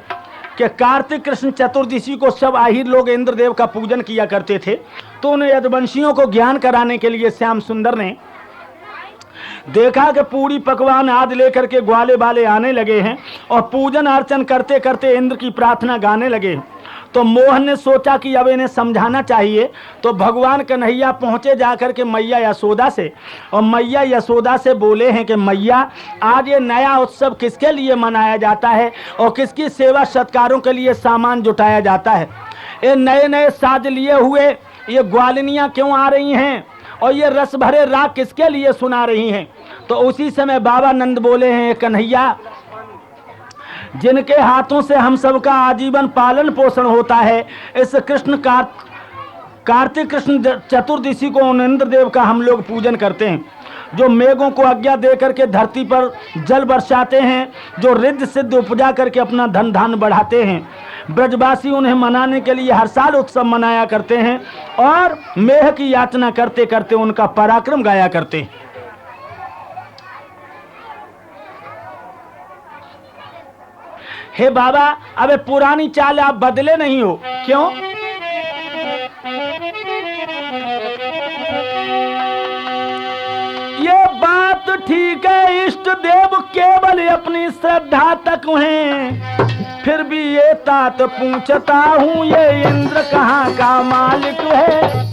कि कार्तिक कृष्ण चतुर्दशी को सब आहिर लोग इंद्रदेव का पूजन किया करते थे। तो उन्हें यदुवंशियों को ज्ञान कराने के लिए श्याम सुंदर ने देखा कि पूरी पकवान आदि लेकर के ग्वाले वाले आने लगे हैं और पूजन अर्चन करते करते इंद्र की प्रार्थना गाने लगे। तो मोहन ने सोचा कि अब इन्हें समझाना चाहिए। तो भगवान कन्हैया पहुंचे जाकर के मैया यशोदा से, और मैया यशोदा से बोले हैं कि मैया आज ये नया उत्सव किसके लिए मनाया जाता है और किसकी सेवा सत्कारों के लिए सामान जुटाया जाता है। ये नए नए साज लिए हुए ये ग्वालिनियाँ क्यों आ रही हैं और ये रस भरे राग किसके लिए सुना रही हैं। तो उसी समय बाबा नंद बोले हैं, कन्हैया जिनके हाथों से हम सबका आजीवन पालन पोषण होता है, इस कृष्ण कार्तिक कृष्ण चतुर्दशी को उन इंद्रदेव का हम लोग पूजन करते हैं, जो मेघों को आज्ञा दे करके धरती पर जल बरसाते हैं, जो रिद्ध सिद्ध उपजा करके अपना धन धान बढ़ाते हैं। ब्रजवासी उन्हें मनाने के लिए हर साल उत्सव मनाया करते हैं और मेह की याचना करते करते उनका पराक्रम गाया करते हैं। हे बाबा, अबे पुरानी चाल आप बदले नहीं हो, क्यों? ये बात ठीक है, इष्ट देव केवल अपनी श्रद्धा तक हैं, फिर भी ये तात पूछता हूँ ये इंद्र कहाँ का मालिक है।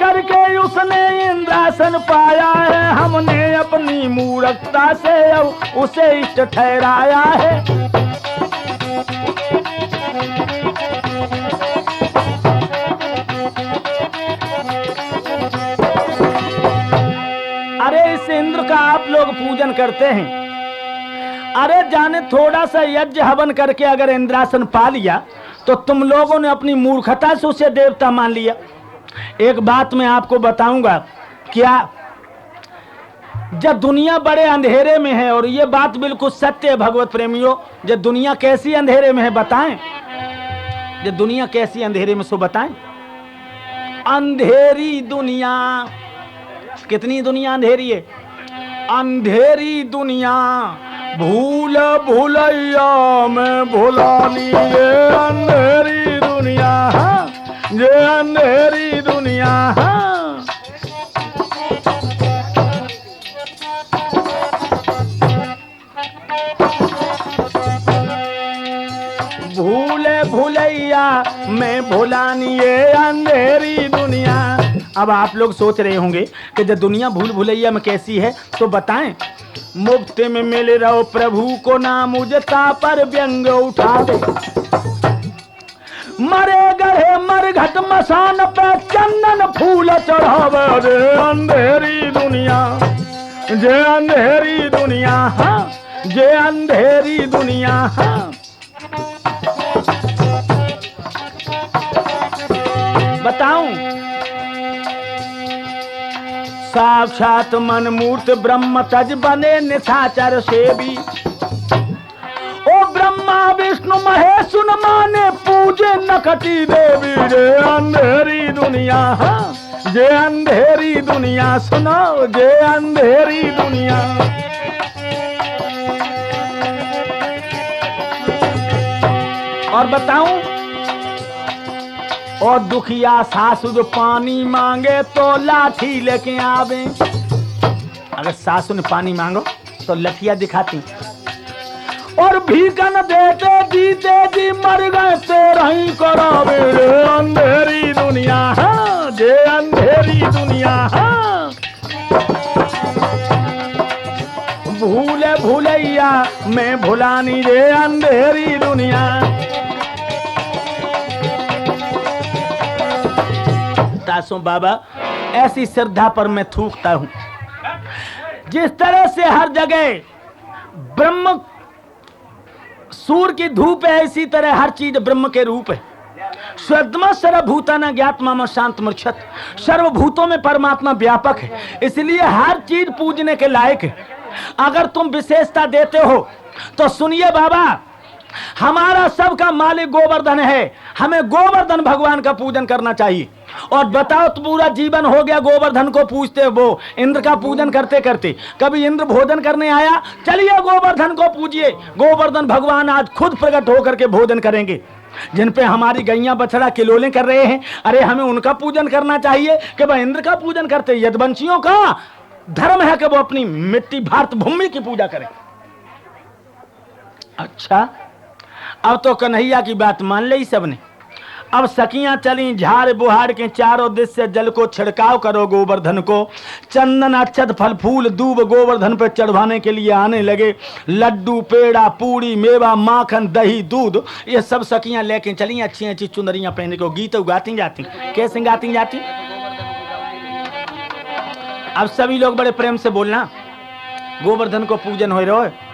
करके उसने इंद्रासन पाया है, हमने अपनी मूर्खता से अब उसे इष्ट ठहराया है। अरे इस इंद्र का आप लोग पूजन करते हैं, अरे जाने थोड़ा सा यज्ञ हवन करके अगर इंद्रासन पा लिया तो तुम लोगों ने अपनी मूर्खता से उसे देवता मान लिया। एक बात मैं आपको बताऊंगा, क्या जब दुनिया बड़े अंधेरे में है, और ये बात बिल्कुल सत्य है भगवत प्रेमियों, जब दुनिया कैसी अंधेरे में है बताएं, जब दुनिया कैसी अंधेरे में सो बताएं। अंधेरी दुनिया, कितनी दुनिया अंधेरी है, अंधेरी दुनिया भूल भूलैया में भुलानी ये अंधेरी दुनिया है, ये अंधेरी दुनिया है। भूले भूलैया में भुलानी ये अंधेरी दुनिया। अब आप लोग सोच रहे होंगे कि जब दुनिया भूल भुलैया में कैसी है तो बताएं। मुफ्त में मिल रहो प्रभु को नाम उजता पर व्यंग उठा दे। मरे गढ़े मरघट मसान पे चंदन फूल चढ़ावे रे अंधेरी दुनिया, जे अंधेरी दुनिया हाँ, जे अंधेरी दुनिया हाँ। बताऊं साक्षात मन मूर्त ब्रह्म तज बने निशाचर सेवी। ओ ब्रह्मा विष्णु महेश सुन माने पूजे नकटी देवी रे अंधेरी दुनिया हाँ, जे अंधेरी दुनिया सुनो, जे अंधेरी दुनिया। और बताऊं और दुखिया सासु जो पानी मांगे तो लाठी लेके आवे। अगर सासु ने पानी मांगो तो लठिया दिखाती। और भीखन देते जीते जी मर गए तो रही करावे रे अंधेरी दुनिया हाँ, जे अंधेरी दुनिया हाँ। भूले भूलैया में भुलानी रे अंधेरी दुनिया। बाबा ऐसी श्रद्धा पर मैं थूकता हूं। जिस तरह से हर जगह ब्रह्म सूर्य की धूप है, इसी तरह हर चीज ब्रह्म के रूप है। स्वदमा सर्वभूताना ज्ञात्मा शांत मूर्छत, सर्वभूतों में परमात्मा व्यापक है, इसलिए हर चीज पूजने के लायक है। अगर तुम विशेषता देते हो तो सुनिए बाबा, हमारा सबका मालिक गोवर्धन है, हमें गोवर्धन भगवान का पूजन करना चाहिए। और बताओ तो पूरा जीवन हो गया गोवर्धन को पूजते, वो इंद्र का पूजन करते करते। कभी इंद्र भोजन करने आया, चलिए गोवर्धन को पूजिए। गोवर्धन भगवान आज खुद प्रकट होकर के भोजन करेंगे। जिन पे हमारी गैया बछड़ा किलोले कर रहे हैं, अरे हमें उनका पूजन करना चाहिए कि वह इंद्र का पूजन करते। यदुवंशियों का धर्म है कि वो अपनी मिट्टी भारत भूमि की पूजा करें। अच्छा, अब तो कन्हैया की बात मान ली सबने। अब सखियां चली झाड़ बुहाड़ के चारों दिश से जल को छिड़काव करो गोवर्धन को। चंदन अक्षत फल फूल दूब गोवर्धन पे चढ़वाने के लिए आने लगे। लड्डू पेड़ा पूड़ी मेवा माखन दही दूध ये सब सखियां लेके चली, अच्छी अच्छी चुनरियां पहन के गीत गाती जाती। कैसे गाती जाती? अब सभी लोग बड़े प्रेम से बोलना, गोवर्धन को पूजन हो रहा है।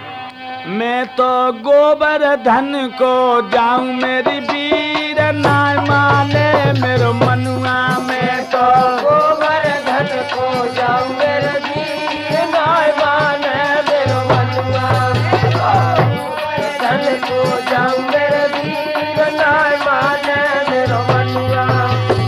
मैं तो गोवर्धन को जाऊं मेरी वीर नाय माने मेरो मनुआ। मैं तो गोवर्धन को जाऊं मेरे वीर नाय माने मेरो मनुआ। गोवर्धन को जाऊं मेरे वीर नाय माने मेरो मनुआ।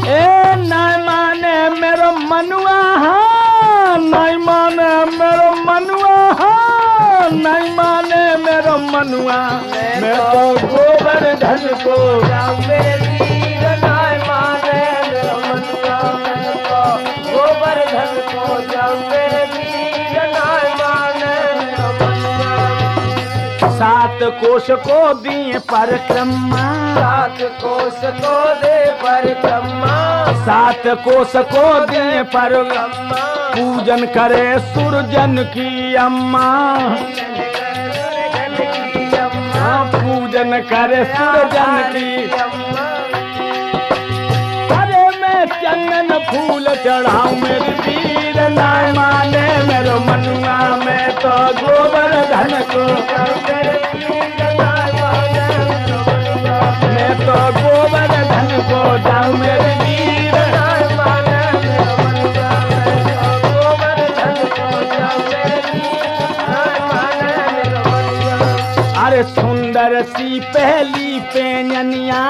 ए नाय माने मेरो मनुआ हाँ, नाय माने मेरो मनुआ हाँ, नाय माने मेरो मनुआ। मैं तो गोवर्धन को जाऊं मेरे वीर नाय माने मेरो मनुआ। मैं तो गोवर्धन को जाऊं मेरे वीर नाय माने मेरो मनुआ। सात कोश को दिए परिक्रमा, सात कोश को दे परिक्रमा। सात कोश को दिए परिक्रमा। पूजन करे सुरजन की अम्मा, पूजन करे सुरजन की। अरे मैं चंदन फूल चढ़ाऊं मेरी वीर नाय माने मेरो मनुआ। मैं तो गोवर्धन को, मैं तो गोवर्धन को जाऊं मेरी वीर नाय माने मेरो मनुआ। गोवर्धन को जाऊं मेरी नाय माने मेरो मनुआ। अरे सुंदर सी पहली पेंजनिया,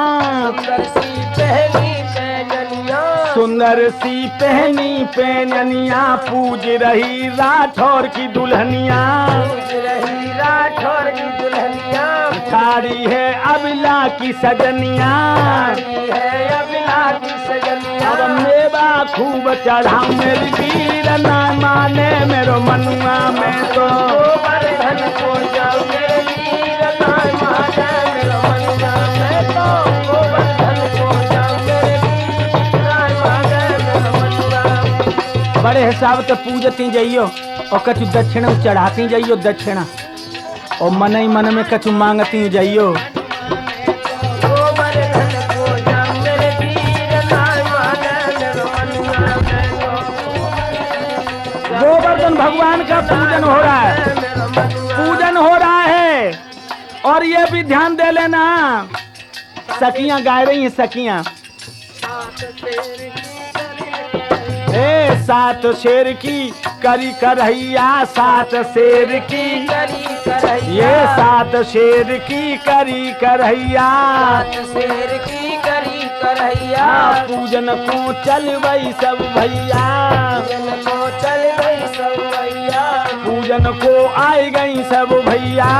सुंदर सी पहली पेंजनिया, सुंदर सी पहनी पेनिया पूज रही राठौर की दुल्हनिया। पूज रही राठौर की दुल्हनिया। साड़ी है अबला की सजनिया। साड़ी है अबला की सजनिया। अब मेवा खूब चढ़ा मेरी वीर ना माने मेरो मनुआ में तो गोवर्धन को जाओ मेरे वीर ना माने मेरो मनुआ में तो गोवर्धन को जाओ मेरे वीर ना माने मेरो मनुआ में। बड़े हिसाब से पूजती जाइयो और कछु दक्षिणा चढ़ाती जाइयो दक्षिणा और मन ही मन में कछु मांगती जाइयो। गोवर्धन को जाओ मेरे वीर ना माने मेरो मनुआ में तो गोवर्धन भगवान का पूजन हो रहा है, पूजन हो रहा है। और ये भी ध्यान दे लेना, सखियां गा रही हैं, सखियां ए सात शेर की करी करैया, सात शेर की करी करैया। ये सात शेर की करी करैया। सात शेर की करी करैया। पूजन को चल वही सब भैया, पूजन को चल गई सब भैया। पूजन को आई गई सब भैया।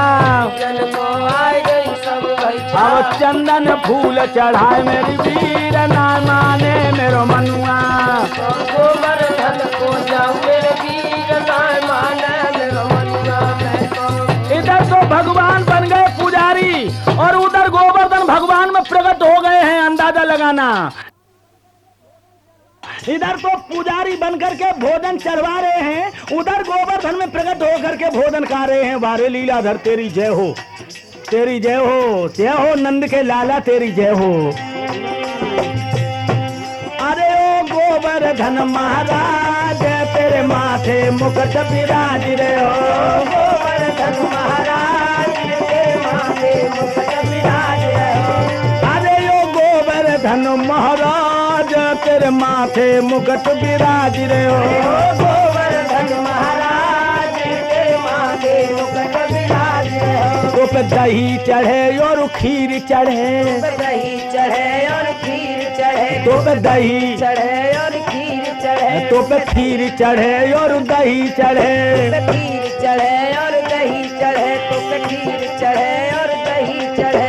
पूजन को आई गई सब भैया। अब चंदन फूल चढ़ाए मेरी वीर ना माने मेरो मनुआ। गोवर्धन को जाओ मेरे वीर ना माने मेरो मनुआ में तो। इधर तो भगवान बन गए पुजारी और उधर गोवर्धन भगवान में प्रकट हो गए हैं, अंदाजा लगाना। इधर तो पुजारी बनकर के भोजन चढ़वा रहे हैं, उधर गोवर्धन में प्रकट होकर के भोजन खा रहे हैं। वारे लीलाधर तेरी जय हो, तेरी जय हो, जय हो नंद के लाला तेरी जय हो। अरे ओ गोवर्धन महाराज तेरे माथे मुकुट विराज रे हो। गोवर्धन महाराज तेरे माथे मुकुट विराज रे हो। अरे ओ गोवर्धन महाराज तेरे माथे मुकुट विराज रे हो। गोवर्धन महाराज तेरे माथे मुकुट विराज रे हो। तो पे दही चढ़े और खीर चढ़े, दही चढ़े और खीर चढ़े। तो पे दही चढ़े और खीर चढ़े। तो पे खीर चढ़े और दही चढ़े। खीर चढ़े और दही चढ़े। तो पे खीर चढ़े और दही चढ़े।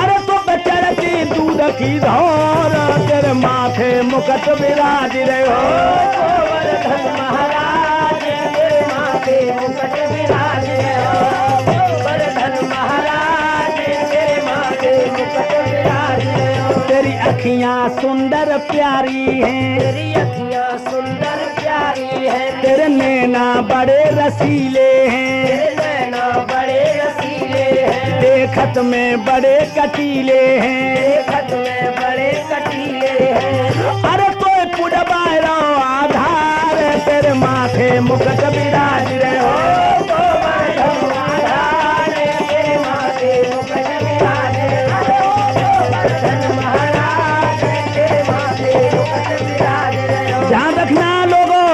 अरे तो पे चढ़ती दूध की धौर तेरे माथे मुकुट विराज रे हो। गोवर्धन महाराज तेरे माथे मुकुट विराज रे हो। गोवर्धन महाराज तेरे माथे मुकुट विराज रे हो। तेरी अखियां सुंदर प्यारी हैं, तेरी अखियां सुंदर प्यारी है। तेरे नैना बड़े रसीले हैं, तेरे नैना बड़े रसीले हैं। देखत में बड़े कटीले हैं। देखत में बड़े कटीले हैं। अरे तो पुडबारो आधार तेरे माथे मुकुट विराज रे हो। गोवर्धन महाराज तेरे माथे मुकुट विराज रे हो। गोवर्धन महाराज तेरे माथे मुकुट विराज रे हो। ध्यान रखना लोगों,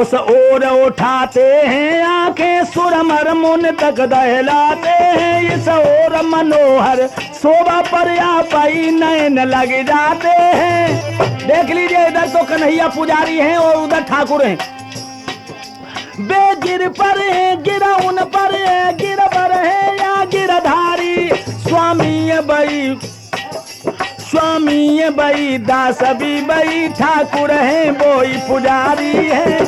उस ओर उठाते हैं आंखें सुरमर मुन तक दहलाते हैं। इस ओर मनोहर शोभा पर या पाई नैन लग जाते हैं। देख लीजिए, इधर तो कन्हैया पुजारी हैं और उधर ठाकुर हैं। बेगिर पर है गिरा उन पर है, गिर पर है या गिरधारी। स्वामी बई स्वामी बई दास भी बई ठाकुर हैं बोई पुजारी है।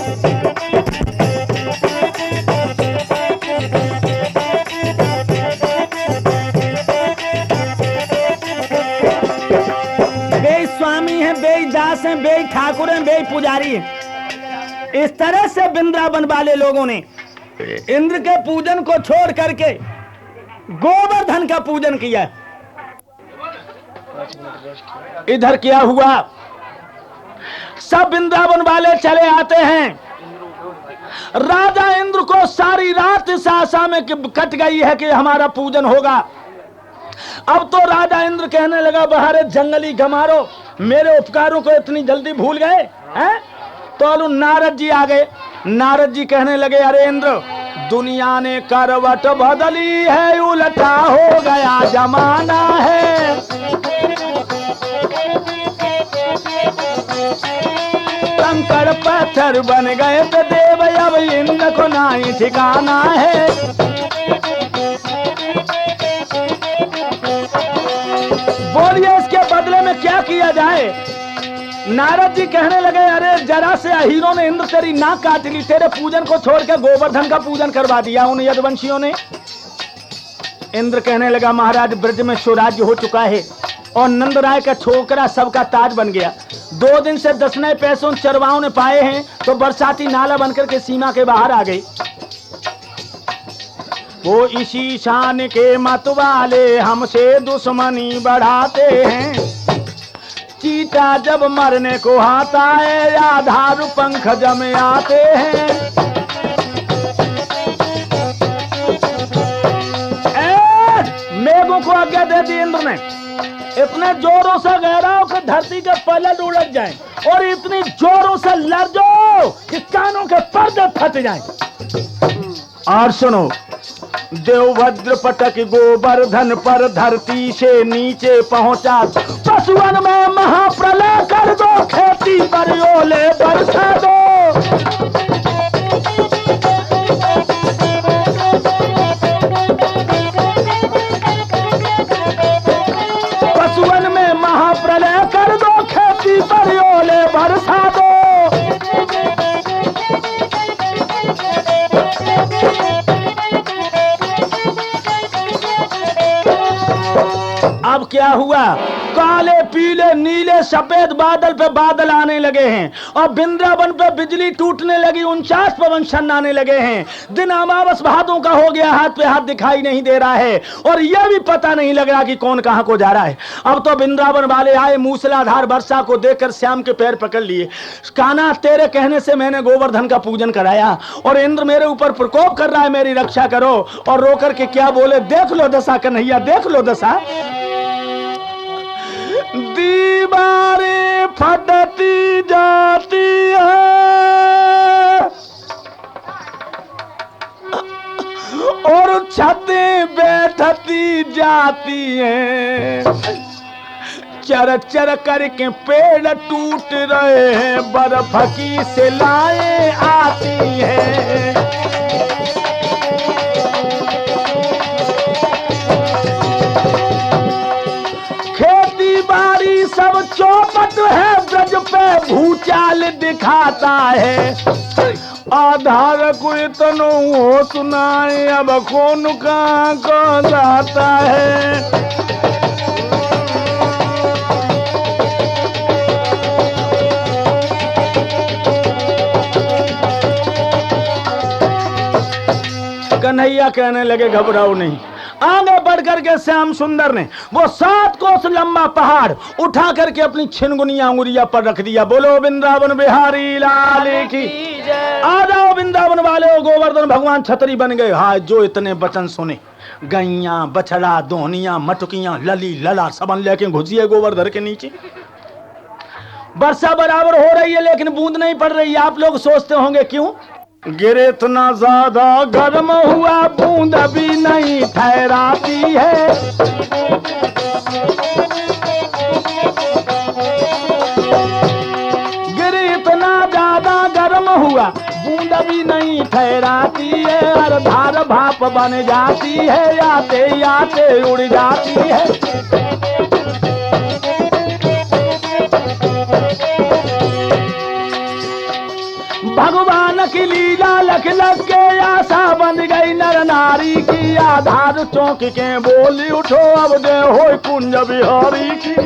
बे स्वामी हैं, बे दास हैं, बे ठाकुर हैं, बे पुजारी हैं। इस तरह से वृंदावन वाले लोगों ने इंद्र के पूजन को छोड़ करके गोवर्धन का पूजन किया। इधर क्या हुआ, सब वृंदावन वाले चले आते हैं। राजा इंद्र को सारी रात इस आशा में कट गई है कि हमारा पूजन होगा। अब तो राजा इंद्र कहने लगा, बाहर जंगली गमारो मेरे उपकारों को इतनी जल्दी भूल गए हैं। तो नारद जी आ गए। नारद जी कहने लगे, अरे इंद्र, दुनिया ने करवट बदली है, उल्टा हो गया जमाना है। कंकड़ पत्थर बन गए तो देव अब इंद्र को नहीं ठिकाना है। बोलिए इसके बदले में क्या किया जाए। नारद जी कहने लगे अरे जरा से हीरो ने इंद्र तेरी नाक काट ली, तेरे पूजन को छोड़ के गोवर्धन का पूजन करवा दिया उन यदुवंशियों ने। इंद्र कहने लगा महाराज ब्रज में स्वराज्य हो चुका है और नंद राय का छोकरा सबका ताज बन गया। 2 दिन से 10 नए पैसों चरवाओं ने पाए हैं तो बरसाती नाला बनकर के सीमा के बाहर आ गई। वो इसी शान के मत वाले हमसे दुश्मनी बढ़ाते हैं। चीता जब मरने को आता है आधार पंख जम आते हैं। मेघों को आज्ञा दे दी इंद्र ने, इतने जोरों से गहराओं के धरती के पलट उलट जाएं और इतनी जोरों से लर्जो कि कानों के पर्दे फट जाएं। और सुनो, देवभद्र पटक गोवर्धन पर धरती से नीचे पहुंचा। पशुवन में महाप्रलय कर दो, खेती पर ओले बरसा दो। पशुवन में महाप्रलय कर दो, खेती पर ओले बरसा दो। अब क्या हुआ, काले पीले नीले सफेद बादल पे बादल आने लगे हैं और वृंदावन पे बिजली टूटने लगी, 49 पवन आने लगे हैं। दिन अमावस भादों का हो गया, हाथ पे हाथ दिखाई नहीं दे रहा है और यह भी पता नहीं लग रहा कि कौन कहां को जा रहा है। अब तो वृंदावन वाले आए, मूसलाधार वर्षा को देखकर श्याम के पैर पकड़ लिए। कान्हा तेरे कहने से मैंने गोवर्धन का पूजन कराया और इंद्र मेरे ऊपर प्रकोप कर रहा है, मेरी रक्षा करो। और रोकर के क्या बोले, देख लो दशा कन्हैया, देख लो दशा। दीवारें फटती जाती है और छतें बैठती जाती हैं। चर चर करके पेड़ टूट रहे हैं, बर्फ की सिलाएं आती हैं। बारी सब चौपट है, ब्रज पे भूचाल दिखाता है। आधार को इतनो हो सुनाए, अब कौन कहाँ को जाता है। कन्हैया कहने लगे घबराओ नहीं। आगे बढ़कर के श्याम सुंदर ने वो 7 कोस लंबा पहाड़ उठा करके अपनी छिनगुनिया अंगुरिया पर रख दिया। बोलो वृंदावन बिहारी लाल की। आ जाओ वृंदावन वाले, गोवर्धन भगवान छतरी बन गए। हाँ, जो इतने वचन सुने, गैया बछड़ा दोहनिया मटुकियां लली लला सबन लेके घुसिए गोवर्धन के नीचे। वर्षा बराबर हो रही है लेकिन बूंद नहीं पड़ रही है। आप लोग सोचते होंगे क्यों? गिरे इतना ज्यादा गर्म हुआ, बूंद भी नहीं ठहराती है। गिरे इतना ज्यादा गर्म हुआ, बूंद भी नहीं ठहराती है। हर धार भाप बन जाती है, आते आते उड़ जाती है। भगवान की लीला लख लग के आशा बन गई नर नारी की। आधार चौंक के बोली उठो, अब दे हो कुंज बिहारी की।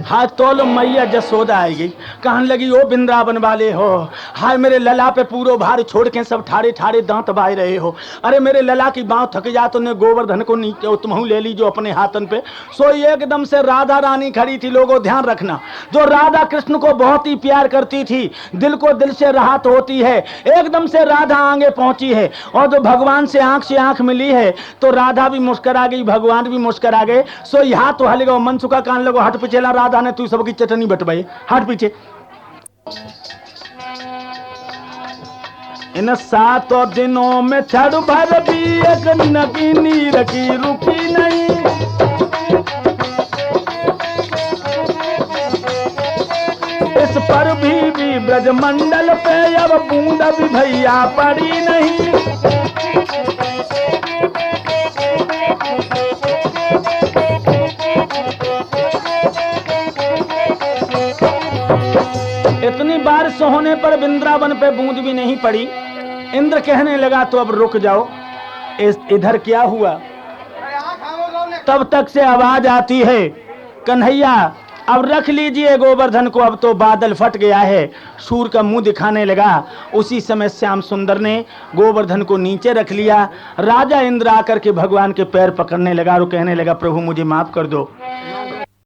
हाय तोल मैया जसोदा आएगी, कहने लगी ओ वृंदावन वाले हो, हाय मेरे लला पे पूरो भार छोड़ के सब ठाड़े ठाड़े दांत बाय रहे हो। अरे मेरे लला की बाँव थक जा तो ने गोवर्धन को नीचे तुम ले लीजो अपने हाथन पे। सो एकदम से राधा रानी खड़ी थी। लोगों ध्यान रखना, जो राधा कृष्ण को बहुत ही प्यार करती थी, दिल को दिल से राहत होती है, एकदम से राधा आगे पहुंची है और जो भगवान से आंख मिली है तो राधा भी मुस्कुरा गई, भगवान भी मुस्कुरा गए। सो यहाँ तो हल गो मन चुका कान लगो, हट पिछेला राधा ने तू सबकी चटनी बटवाई, हट पीछे। इन 7 दिनों में क्षण भर भी एक नगी नीर की रुकी नहीं। इस पर भी ब्रजमंडल पे अब बूंद भी भैया पड़ी नहीं। इतनी बारिश होने पर वृंदावन पे बूंद भी नहीं पड़ी। इंद्र कहने लगा तो अब रुक जाओ, इधर क्या हुआ। तब तक से आवाज आती है, कन्हैया अब रख लीजिए गोवर्धन को, अब तो बादल फट गया है। सूर का मुंह दिखाने लगा। उसी समय श्याम सुंदर ने गोवर्धन को नीचे रख लिया। राजा इंद्र आकर के भगवान के पैर पकड़ने लगा और कहने लगा, प्रभु मुझे माफ कर दो,